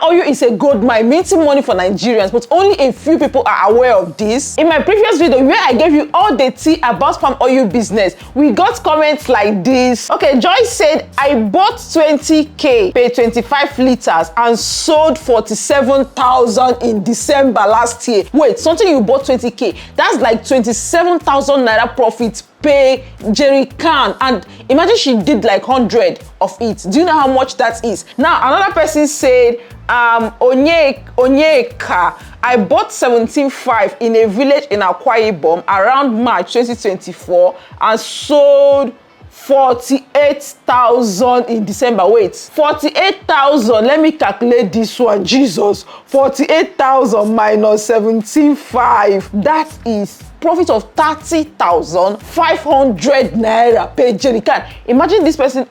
oil is a gold mine, minting money for Nigerians, but only a few people are aware of this. In my previous video where I gave you all the tea about palm oil business, we got comments like this. Okay, Joyce said, I bought 20k, paid 25 liters and sold 47,000 in December last year. Wait, something you bought 20k, that's like 27,000 naira profit per jerry can, and imagine she did like 100 of it. Do you know how much that is? Now another person said, Onyeka, I bought 17.5 in a village in Akwa Ibom around March 2024 and sold 48,000 in December. Wait, 48,000, let me calculate this one, Jesus. 48,000 minus 17.5, that is profit of 30,500 naira per jerry can. Imagine this person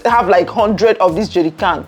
have like 100 of this jerry can.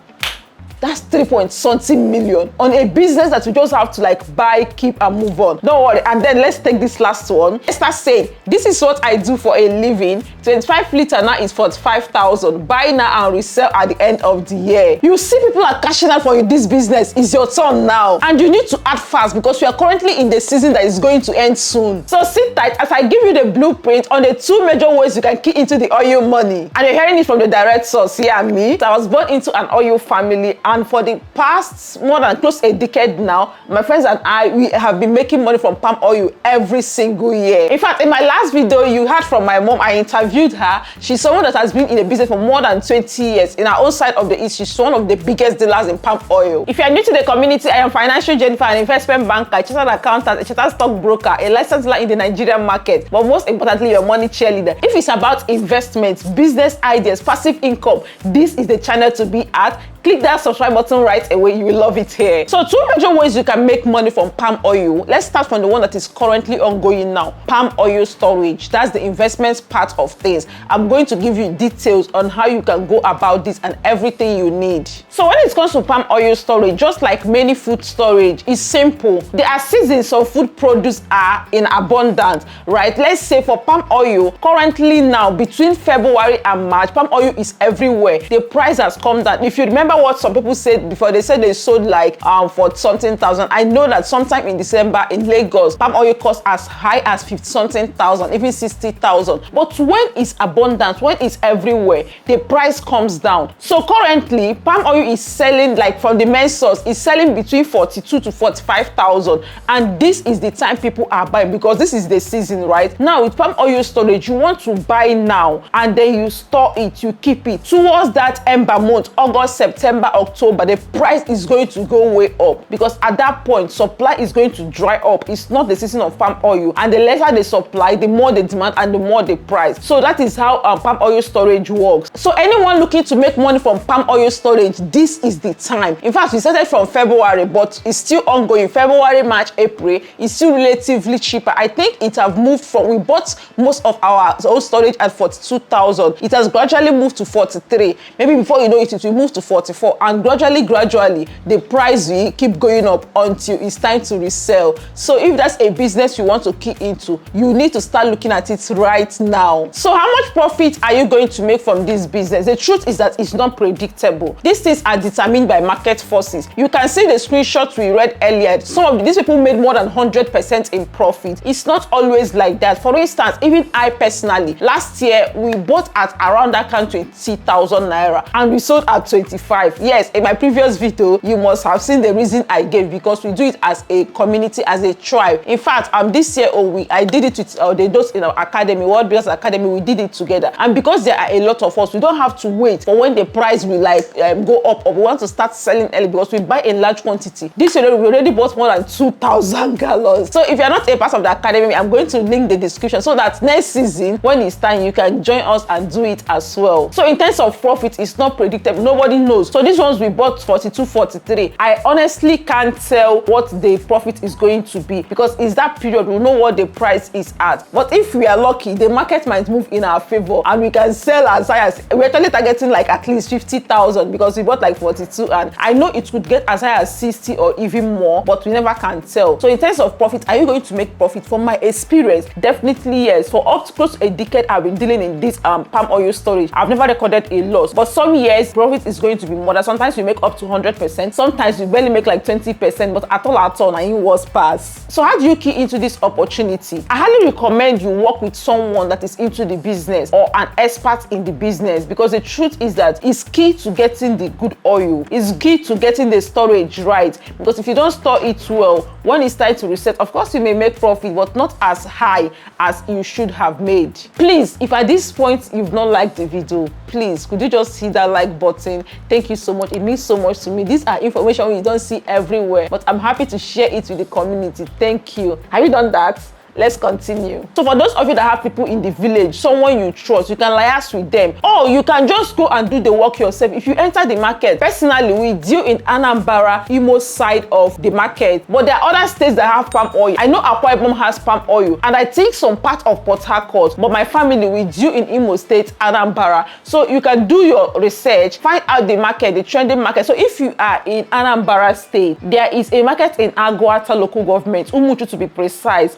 That's 3.something million on a business that we just have to like buy, keep, and move on. Don't worry. And then let's take this last one. Esther said, this is what I do for a living. 25 liter now is 45,000. Buy now and resell at the end of the year. You see people are cashing out for this business. It's your turn now. And you need to act fast because we are currently in the season that is going to end soon. So sit tight as I give you the blueprint on the 2 major ways you can key into the oil money. And you're hearing it from the direct source, yeah, me. So I was born into an oil family, and for the past more than close a decade now, my friends and I, we have been making money from palm oil every single year. In fact, in my last video, you heard from my mom. I interviewed her. She's someone that has been in the business for more than 20 years. In her own side of the East, she's one of the biggest dealers in palm oil. If you are new to the community, I am financial Jennifer, an investment banker, a chartered accountant, a chartered stockbroker, a licensed dealer in the Nigerian market, but most importantly, your money cheerleader. If it's about investments, business ideas, passive income, this is the channel to be at. Click that subscribe button right away. You will love it here. So 2 major ways you can make money from palm oil. Let's start from the one that is currently ongoing now, palm oil storage. That's the investments part of things. I'm going to give you details on how you can go about this and everything you need. So when it comes to palm oil storage, just like many food storage, it's simple. There are seasons some food produce are in abundance, right? Let's say for palm oil, currently now between February and March, palm oil is everywhere. The price has come down. If you remember what some people said before, they said they sold like for something thousand. I know that sometime in December in Lagos, palm oil costs as high as 50-something thousand, even 60,000. But when it's abundant, when it's everywhere, the price comes down. So currently, palm oil is selling, like from the main source, is selling between 42 to 45,000. And this is the time people are buying because this is the season, right? Now with palm oil storage, you want to buy now and then you store it, you keep it. Towards that ember month, August, September, October, the price is going to go way up because at that point supply is going to dry up. It's not the season of palm oil, and the lesser the supply, the more the demand and the more the price. So that is how palm oil storage works. So anyone looking to make money from palm oil storage, this is the time. In fact, we started from February, but it's still ongoing. February, March, April is still relatively cheaper. I think it have moved from, we bought most of our old storage at 42,000. It has gradually moved to 43. Maybe before you know it, it will move to 44. And gradually, the price will keep going up until it's time to resell. So if that's a business you want to key into, you need to start looking at it right now. So how much profit are you going to make from this business? The truth is that it's not predictable. These things are determined by market forces. You can see the screenshots we read earlier. Some of these people made more than 100% in profit. It's not always like that. For instance, even I personally, last year we bought at around that kind 20,000 naira and we sold at 25. Yes, in my previous video, you must have seen the reason I gave, because we do it as a community, as a tribe. In fact, this year, I did it with those in our academy, World Business Academy. We did it together, and because there are a lot of us, we don't have to wait for when the price will like go up, or we want to start selling early because we buy in large quantity. This year, we already bought more than 2,000 gallons. So if you're not a part of the academy, I'm going to link the description so that next season, when it's time, you can join us and do it as well. So in terms of profit, it's not predictable. Nobody knows. So these ones we bought 42, 43. I honestly can't tell what the profit is going to be because it's that period we'll know what the price is at. But if we are lucky, the market might move in our favor and we can sell as high as, we're actually targeting like at least 50,000 because we bought like 42, and I know it could get as high as 60 or even more, but we never can tell. So in terms of profit, are you going to make profit? From my experience, definitely yes. For up to close to a decade I've been dealing in this palm oil storage, I've never recorded a loss, but some years profit is going to be more. Sometimes we make up to 100%. Sometimes we barely make like 20%, but at all, na in was pass. So how do you key into this opportunity? I highly recommend you work with someone that is into the business or an expert in the business, because the truth is that it's key to getting the good oil. It's key to getting the storage right, because if you don't store it well, when it's time to reset, of course you may make profit, but not as high as you should have made. Please, if at this point you've not liked the video, please could you just hit that like button? Thank you so much. It means so much to me. These are information you don't see everywhere, but I'm happy to share it with the community. Thank you. Have you done that? Let's continue. So for those of you that have people in the village, someone you trust, you can liaise with them, or you can just go and do the work yourself. If you enter the market, personally, we deal in Anambra, Imo side of the market, but there are other states that have palm oil. I know Akwa Ibom has palm oil, and I think some part of Port Harcourt, but my family, we deal in Imo State, Anambra. So you can do your research, find out the market, the trending market. So if you are in Anambra State, there is a market in Agwata local government, Umuchu to be precise,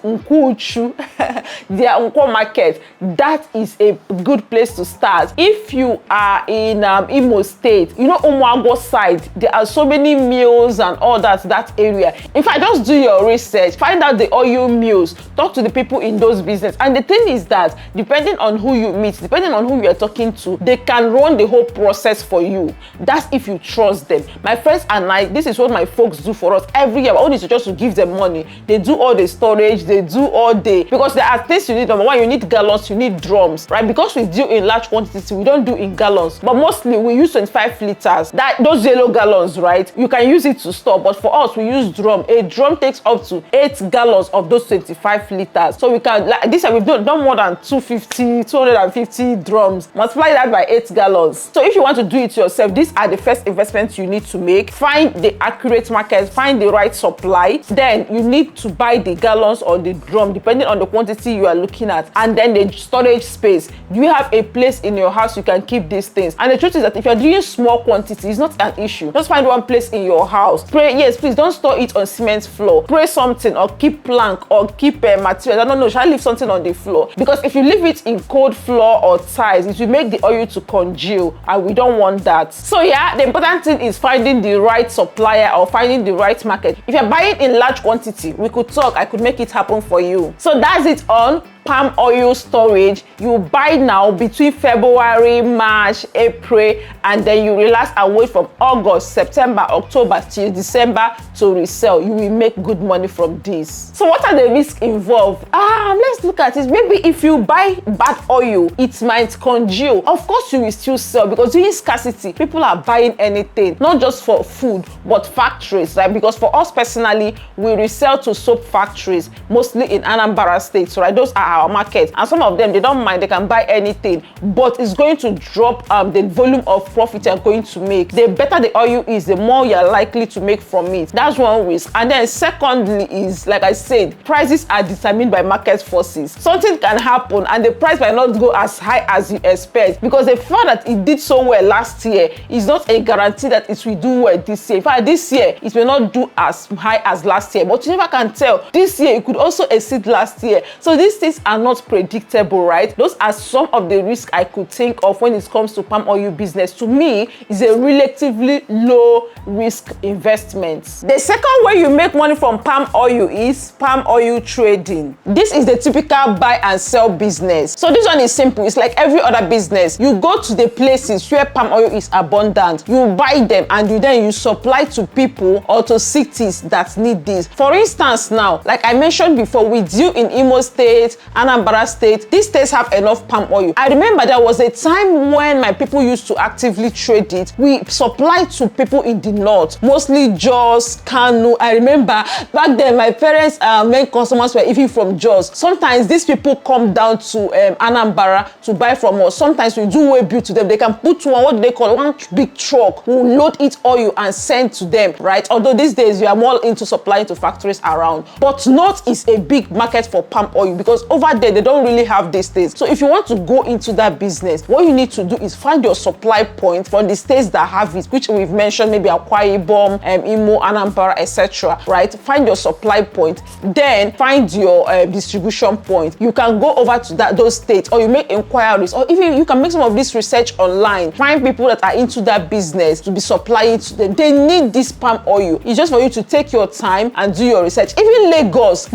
their Unko market. That is a good place to start. If you are in Imo State, you know Umuago side, there are so many mills and all that area. In fact, just do your research, find out the oil mills, talk to the people in those business. And the thing is that depending on who you meet, depending on who you are talking to, they can run the whole process for you. That's if you trust them. My friends and I, this is what my folks do for us every year. Only just to give them money. They do all the storage, they do all day, because there are things you need. Number one, you need gallons, you need drums, right? Because we deal in large quantities, we don't do in gallons, but mostly we use 25 liters. Those yellow gallons, right? You can use it to store, but for us, we use drum. A drum takes up to 8 gallons of those 25 liters. So we can, like this, we've done more than 250 drums. Multiply that by 8 gallons. So if you want to do it yourself, these are the first investments you need to make. Find the accurate market, find the right supply. Then you need to buy the gallons or the drum, depending on the quantity you are looking at, and then the storage space. Do you have a place in your house you can keep these things? And the truth is that if you're doing small quantities, it's not an issue. Just find one place in your house. Pray, yes, please don't store it on cement floor. Pray something, or keep plank, or keep materials. I don't know, shall I leave something on the floor? Because if you leave it in cold floor or tiles, it will make the oil to congeal, and we don't want that. So yeah, the important thing is finding the right supplier or finding the right market. If you're buying in large quantity, we could talk, I could make it happen for you. So that's it on palm oil storage. You buy now between February, March, April, and then you relax and wait from August, September, October till December to resell. You will make good money from this. So what are the risks involved? Let's look at it. Maybe if you buy bad oil, it might congeal. Of course, you will still sell, because during scarcity, people are buying anything, not just for food, but factories, right? Because for us personally, we resell to soap factories, mostly in Anambra State, right? Those are our market, and some of them, they don't mind, they can buy anything, but it's going to drop the volume of profit you're going to make. The better the oil is, the more you're likely to make from it. That's one risk. And then secondly is, like I said, prices are determined by market forces. Something can happen and the price might not go as high as you expect, because the fact that it did so well last year is not a guarantee that it will do well this year. In fact, this year it may not do as high as last year, but you never can tell. This year it could also exceed last year. So these things are not predictable, right? Those are some of the risks I could think of when it comes to palm oil business. To me, it's a relatively low risk investment. The second way you make money from palm oil is palm oil trading. This is the typical buy and sell business. So this one is simple. It's like every other business. You go to the places where palm oil is abundant, you buy them, and you supply to people or to cities that need this. For instance, now, like I mentioned before, we deal in Imo State, Anambra State. These states have enough palm oil. I remember there was a time when my people used to actively trade it. We supplied to people in the north, mostly Jos, Kano. I remember back then my parents' main customers were even from Jos. Sometimes these people come down to Anambra to buy from us. Sometimes we do way bill to them. They can put what they call one big truck. We'll load it oil and send to them, right? Although these days we are more into supplying to factories around. But north is a big market for palm oil, because over over there, they don't really have these things. So if you want to go into that business, what you need to do is find your supply point from the states that have it, which we've mentioned, maybe Akwa Ibom, Imo, Anambra, etc. Right? Find your supply point, then find your distribution point. You can go over to those states, or you make inquiries, or even you can make some of this research online. Find people that are into that business to be supplying to them. They need this palm oil. It's just for you to take your time and do your research. Even Lagos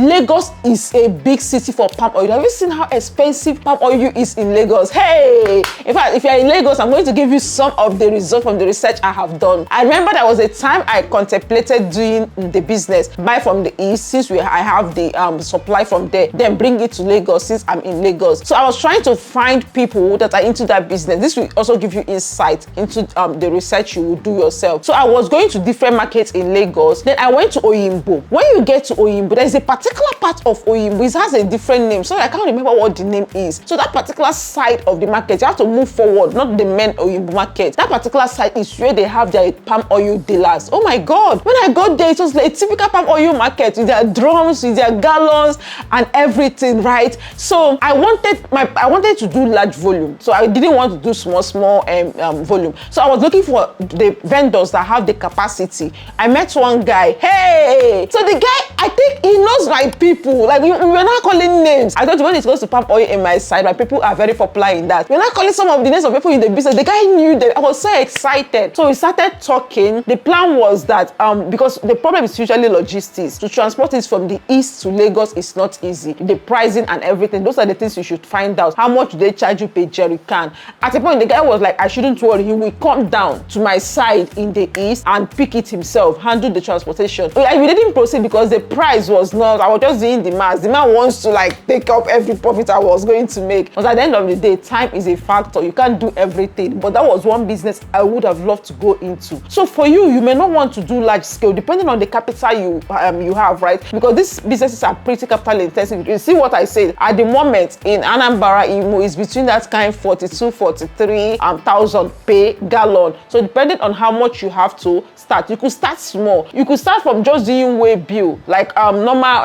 is a big city for palm oil. Have you seen how expensive palm oil is in Lagos? Hey, in fact, if you're in Lagos, I'm going to give you some of the results from the research I have done. I remember there was a time I contemplated doing the business, buy from the east, since I have the supply from there, then bring it to Lagos since I'm in Lagos. So I was trying to find people that are into that business. This will also give you insight into the research you will do yourself. So I was going to different markets in Lagos. Then I went to Oyimbo. When you get to Oyimbo, there's a particular part of Oyimbo. It has a different name, so I can't remember what the name is. So that particular side of the market, you have to move forward, not the main Oyimbo market. That particular side is where they have their palm oil dealers. Oh my God. When I got there, it was like a typical palm oil market with their drums, with their gallons and everything, right? So I wanted to do large volume. So I didn't want to do small volume. So I was looking for the vendors that have the capacity. I met one guy. Hey! So the guy, I think he knows my people. Like, we're not calling names. I thought when it goes to palm oil in my side, my people are very popular in that. We're not calling some of the names of people in the business. The guy knew them. I was so excited. So we started talking. The plan was that because the problem is usually logistics. To transport it from the east to Lagos is not easy. The pricing and everything, those are the things you should find out. How much do they charge you per jerry can? At a point, the guy was like, I shouldn't worry. He will come down to my side in the east and pick it himself, handle the transportation. We didn't proceed because the price was not, I was just doing the math. The man wants to like take up every profit I was going to make. Because at the end of the day, time is a factor. You can't do everything. But that was one business I would have loved to go into. So for you, you may not want to do large scale, depending on the capital you have, right? Because these businesses are pretty capital intensive. You see what I said? At the moment in Anambra, Imo is between that kind 43,000 per gallon. So depending on how much you have to start, you could start small. You could start from just doing way bill, like normal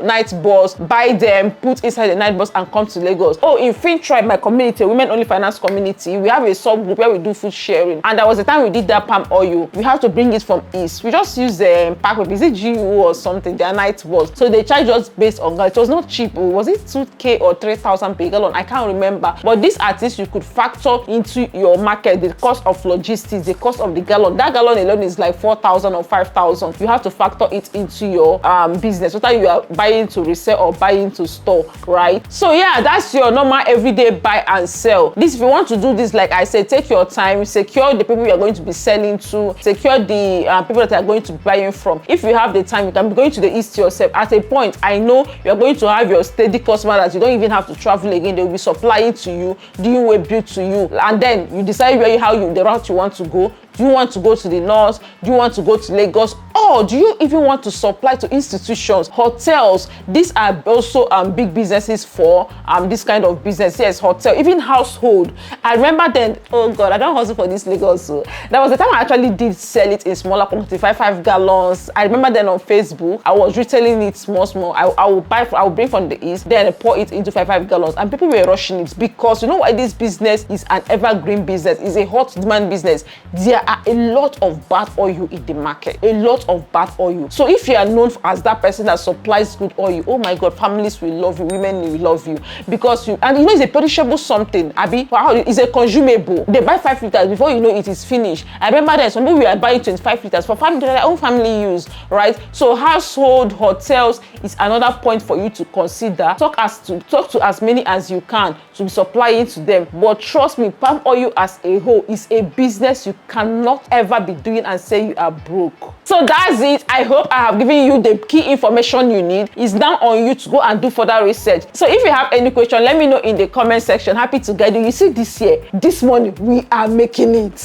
night bus, buy them, put inside the night bus and come to Lagos. Oh, in Fin Tribe, my community, women only finance community, we have a subgroup where we do food sharing. And there was a time we did that palm oil. We have to bring it from east. We just use the pack, is it GU or something, their night bus. So they charge us based on gallon. It was not cheap. Was it 2K or 3,000 per gallon? I can't remember. But this artist, you could factor into your market the cost of logistics, the cost of the gallon. That gallon alone is like 4,000 or 5,000. You have to factor it into your business, whether you are buying to resell or buying to store, right? So yeah, that's your normal everyday buy and sell. This, if you want to do this, like I said, take your time, secure the people you are going to be selling to, secure the people that are going to be buying from. If you have the time, you can be going to the east yourself. At a point, I know you're going to have your steady customer that you don't even have to travel again. They will be supplying to you, doing web build to you, and then you decide the route you want to go. Do you want to go to the north? Do you want to go to Lagos? Or do you even want to supply to institutions, hotels? These are also big businesses for this kind of business. Yes, hotel, even household. I remember then, oh God, I don't hustle for this Lagos. So there was a time I actually did sell it in smaller quantity, 5 gallons. I remember then on Facebook, I was retailing it small. I will bring from the east, then I pour it into 5 gallons. And people were rushing it because you know why this business is an evergreen business. It's a hot demand business. There are a lot of bad oil in the market, a lot of bad oil. So if you are known as that person that supplies good oil, oh my God, families will love you, women will love you, because it's a perishable something. Abi, it's a consumable. They buy 5 liters before you know it is finished. I remember that some people were buying 25 liters for their own family use, right? So household, hotels is another point for you to consider. Talk to as many as you can to be supplying to them. But trust me, palm oil as a whole is a business you cannot ever be doing and say you are broke. So that's it. I hope I have given you the key information you need. It's now on you to go and do further research. So if you have any question, let me know in the comment section. Happy to guide you. You see, this year, this morning, we are making it.